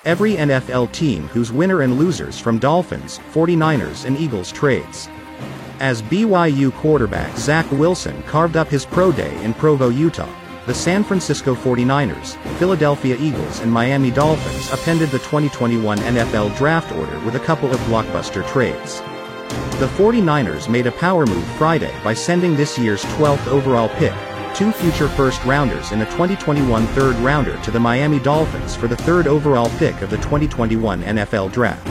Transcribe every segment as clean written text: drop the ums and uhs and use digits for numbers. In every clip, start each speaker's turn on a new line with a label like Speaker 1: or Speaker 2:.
Speaker 1: every NFL team whose winner and losers from Dolphins, 49ers and Eagles trades. As BYU quarterback Zach Wilson carved up his pro day in Provo, Utah, the San Francisco 49ers, Philadelphia Eagles and Miami Dolphins appended the 2021 NFL draft order with a couple of blockbuster trades. The 49ers made a power move Friday by sending this year's 12th overall pick, 2 future first-rounders and a 2021 third-rounder to the Miami Dolphins for the 3rd overall pick of the 2021 NFL Draft.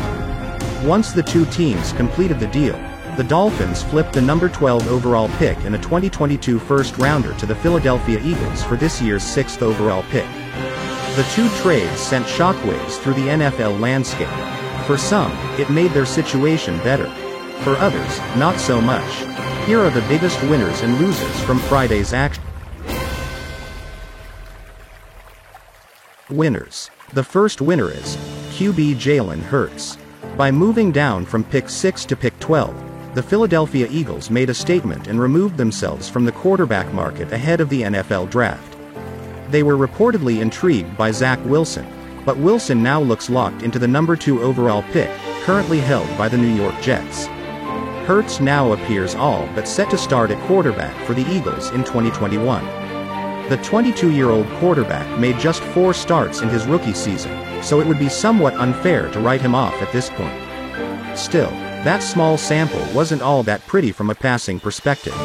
Speaker 1: Once the two teams completed the deal, the Dolphins flipped the number 12 overall pick and a 2022 first-rounder to the Philadelphia Eagles for this year's 6th overall pick. The two trades sent shockwaves through the NFL landscape. For some, it made their situation better. For others, not so much. Here are the biggest winners and losers from Friday's action. Winners. The first winner is QB Jalen Hurts. By moving down from pick 6 to pick 12, the Philadelphia Eagles made a statement and removed themselves from the quarterback market ahead of the NFL Draft. They were reportedly intrigued by Zach Wilson, but Wilson now looks locked into the number 2 overall pick, currently held by the New York Jets. Hurts now appears all but set to start at quarterback for the Eagles in 2021. The 22-year-old quarterback made just 4 starts in his rookie season, so it would be somewhat unfair to write him off at this point. Still, that small sample wasn't all that pretty from a passing perspective.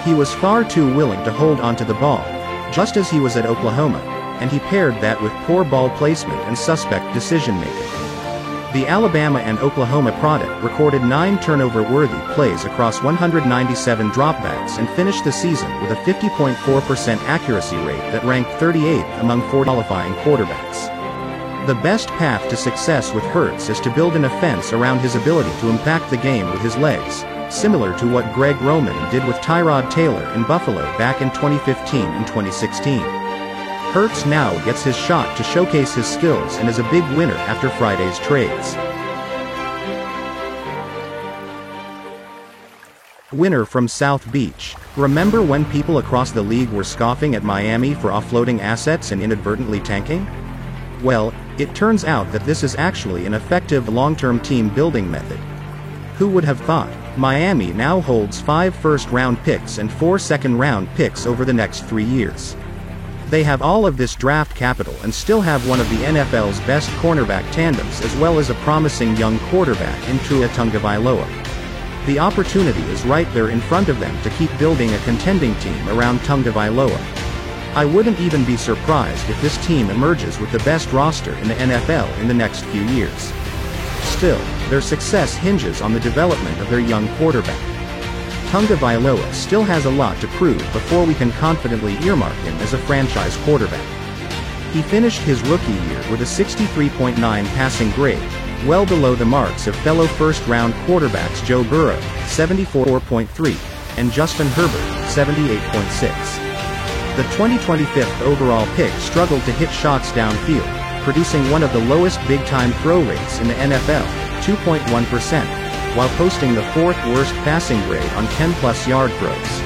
Speaker 1: He was far too willing to hold onto the ball, just as he was at Oklahoma, and he paired that with poor ball placement and suspect decision-making. The Alabama and Oklahoma product recorded 9 turnover-worthy plays across 197 dropbacks and finished the season with a 50.4% accuracy rate that ranked 38th among 4 qualifying quarterbacks. The best path to success with Hurts is to build an offense around his ability to impact the game with his legs, similar to what Greg Roman did with Tyrod Taylor in Buffalo back in 2015 and 2016. Hurts now gets his shot to showcase his skills and is a big winner after Friday's trades. Winner from South Beach. Remember when people across the league were scoffing at Miami for offloading assets and inadvertently tanking? Well, it turns out that this is actually an effective long-term team building method. Who would have thought? Miami now holds 5 first-round picks and 4 second-round picks over the next 3 years. They have all of this draft capital and still have one of the NFL's best cornerback tandems as well as a promising young quarterback in Tua Tagovailoa. The opportunity is right there in front of them to keep building a contending team around Tagovailoa. I wouldn't even be surprised if this team emerges with the best roster in the NFL in the next few years. Still, their success hinges on the development of their young quarterback. Tagovailoa still has a lot to prove before we can confidently earmark him as a franchise quarterback. He finished his rookie year with a 63.9 passing grade, well below the marks of fellow first-round quarterbacks Joe Burrow, 74.3, and Justin Herbert, 78.6. The 2025th overall pick struggled to hit shots downfield, producing one of the lowest big-time throw rates in the NFL, 2.1%, while posting the 4th worst passing grade on 10-plus yard throws.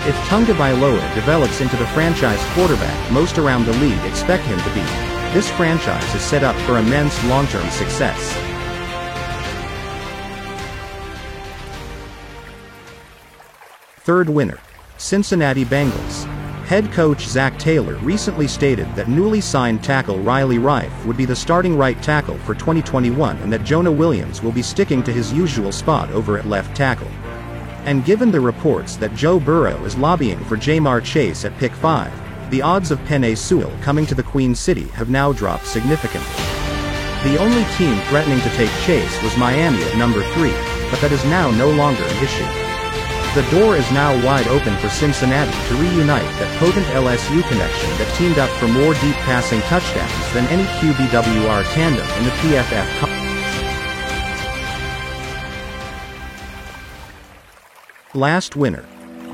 Speaker 1: If Tagovailoa develops into the franchise quarterback most around the league expect him to be, this franchise is set up for immense long-term success. Third winner. Cincinnati Bengals. Head coach Zach Taylor recently stated that newly signed tackle Riley Reiff would be the starting right tackle for 2021 and that Jonah Williams will be sticking to his usual spot over at left tackle. And given the reports that Joe Burrow is lobbying for Ja'Marr Chase at pick 5, the odds of Penei Sewell coming to the Queen City have now dropped significantly. The only team threatening to take Chase was Miami at number 3, but that is now no longer an issue. The door is now wide open for Cincinnati to reunite that potent LSU connection that teamed up for more deep passing touchdowns than any QBWR tandem in the PFF. Last winner.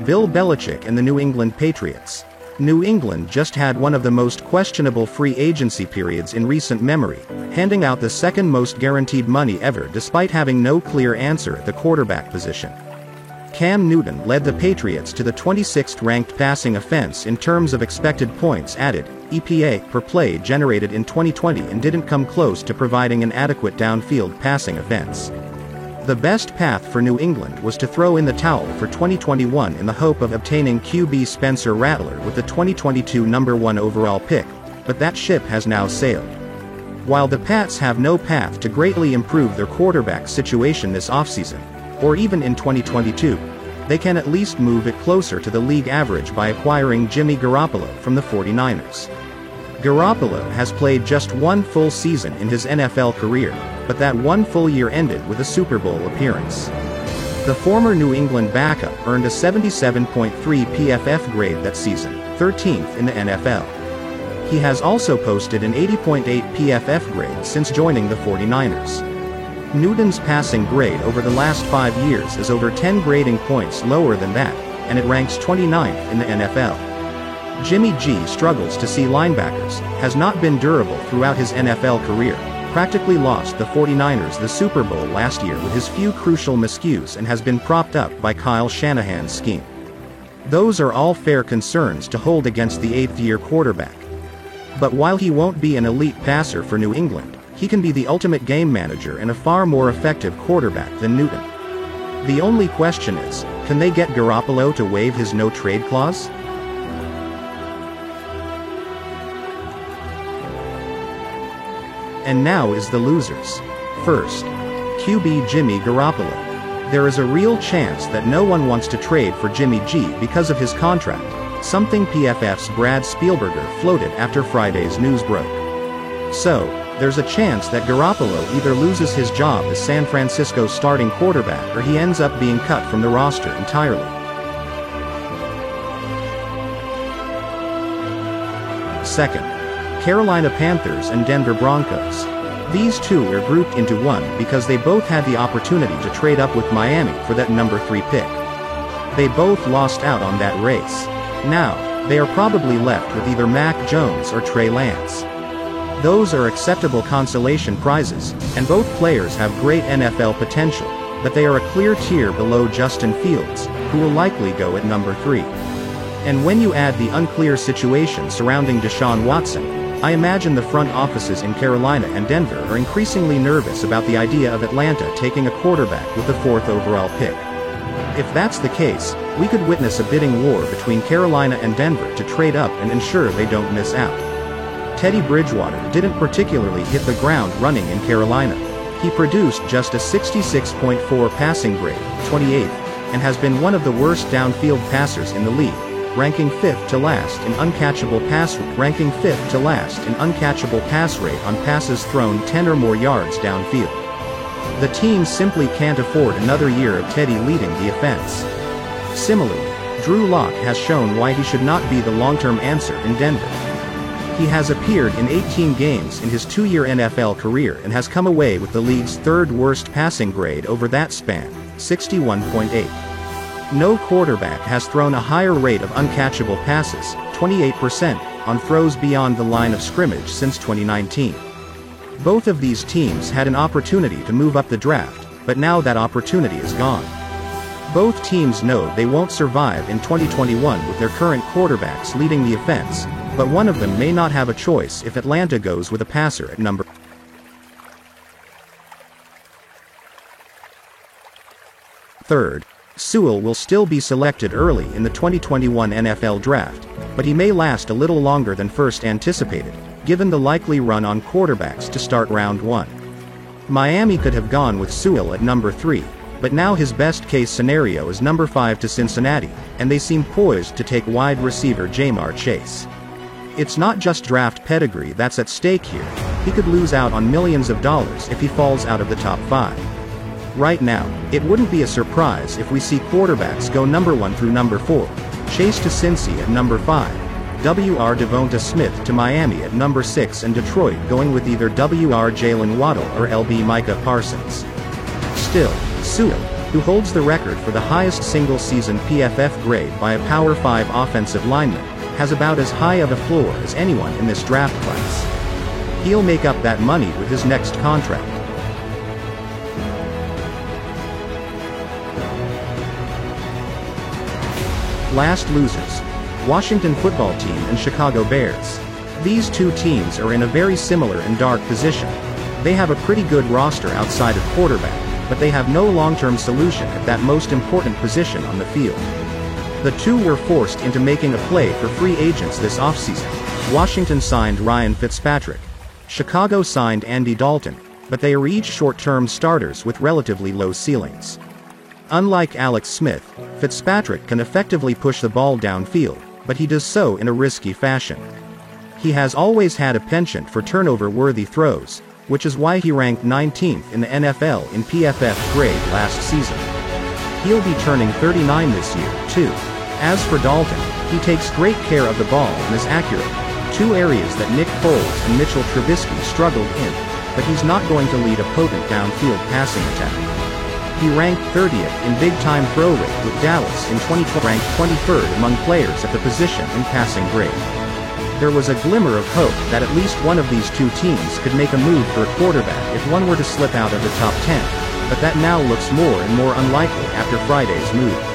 Speaker 1: Bill Belichick and the New England Patriots. New England just had one of the most questionable free agency periods in recent memory, handing out the second most guaranteed money ever despite having no clear answer at the quarterback position. Cam Newton led the Patriots to the 26th ranked passing offense in terms of expected points added, EPA per play generated in 2020 and didn't come close to providing an adequate downfield passing offense. The best path for New England was to throw in the towel for 2021 in the hope of obtaining QB Spencer Rattler with the 2022 number 1 overall pick, but that ship has now sailed. While the Pats have no path to greatly improve their quarterback situation this offseason, or even in 2022, they can at least move it closer to the league average by acquiring Jimmy Garoppolo from the 49ers. Garoppolo has played just one full season in his NFL career, but that one full year ended with a Super Bowl appearance. The former New England backup earned a 77.3 PFF grade that season, 13th in the NFL. He has also posted an 80.8 PFF grade since joining the 49ers. Newton's passing grade over the last 5 years is over 10 grading points lower than that, and it ranks 29th in the NFL. Jimmy G struggles to see linebackers, has not been durable throughout his NFL career, practically lost the 49ers the Super Bowl last year with his few crucial miscues and has been propped up by Kyle Shanahan's scheme. Those are all fair concerns to hold against the 8th-year quarterback. But while he won't be an elite passer for New England, he can be the ultimate game manager and a far more effective quarterback than Newton. The only question is, can they get Garoppolo to waive his no-trade clause? And now is the losers. First, QB Jimmy Garoppolo. There is a real chance that no one wants to trade for Jimmy G because of his contract, something PFF's Brad Spielberger floated after Friday's news broke. So, there's a chance that Garoppolo either loses his job as San Francisco's starting quarterback or he ends up being cut from the roster entirely. Second, Carolina Panthers and Denver Broncos. These two are grouped into one because they both had the opportunity to trade up with Miami for that number 3 pick. They both lost out on that race. Now, they are probably left with either Mac Jones or Trey Lance. Those are acceptable consolation prizes, and both players have great NFL potential, but they are a clear tier below Justin Fields, who will likely go at number 3. And when you add the unclear situation surrounding Deshaun Watson, I imagine the front offices in Carolina and Denver are increasingly nervous about the idea of Atlanta taking a quarterback with the 4th overall pick. If that's the case, we could witness a bidding war between Carolina and Denver to trade up and ensure they don't miss out. Teddy Bridgewater didn't particularly hit the ground running in Carolina. He produced just a 66.4 passing grade, 28th, and has been one of the worst downfield passers in the league, ranking 5th to last in uncatchable pass rate on passes thrown 10 or more yards downfield. The team simply can't afford another year of Teddy leading the offense. Similarly, Drew Lock has shown why he should not be the long-term answer in Denver. He has appeared in 18 games in his 2-year NFL career and has come away with the league's 3rd worst passing grade over that span, 61.8. No quarterback has thrown a higher rate of uncatchable passes, 28%, on throws beyond the line of scrimmage since 2019. Both of these teams had an opportunity to move up the draft, but now that opportunity is gone. Both teams know they won't survive in 2021 with their current quarterbacks leading the offense, but one of them may not have a choice if Atlanta goes with a passer at number. Third, Sewell will still be selected early in the 2021 NFL Draft, but he may last a little longer than first anticipated, given the likely run on quarterbacks to start round 1. Miami could have gone with Sewell at number 3, but now his best-case scenario is number 5 to Cincinnati, and they seem poised to take wide receiver Ja'Marr Chase. It's not just draft pedigree that's at stake here. He could lose out on millions of dollars if he falls out of the top 5. Right now, it wouldn't be a surprise if we see quarterbacks go number 1 through number 4, Chase to Cincy at number 5, W.R. Devonta Smith to Miami at number 6 and Detroit going with either W.R. Jalen Waddle or L.B. Micah Parsons. Still, Sewell, who holds the record for the highest single-season PFF grade by a Power 5 offensive lineman, has about as high of a floor as anyone in this draft class. He'll make up that money with his next contract. Last losers: Washington Football Team and Chicago Bears. These two teams are in a very similar and dark position. They have a pretty good roster outside of quarterback, but they have no long-term solution at that most important position on the field. The two were forced into making a play for free agents this offseason. Washington signed Ryan Fitzpatrick. Chicago signed Andy Dalton, but they are each short-term starters with relatively low ceilings. Unlike Alex Smith, Fitzpatrick can effectively push the ball downfield, but he does so in a risky fashion. He has always had a penchant for turnover-worthy throws, which is why he ranked 19th in the NFL in PFF grade last season. He'll be turning 39 this year, too. As for Dalton, he takes great care of the ball and is accurate, two areas that Nick Foles and Mitchell Trubisky struggled in, but he's not going to lead a potent downfield passing attack. He ranked 30th in big-time throw rate with Dallas in 2020, ranked 23rd among players at the position in passing grade. There was a glimmer of hope that at least one of these two teams could make a move for a quarterback if one were to slip out of the top 10, but that now looks more and more unlikely after Friday's move.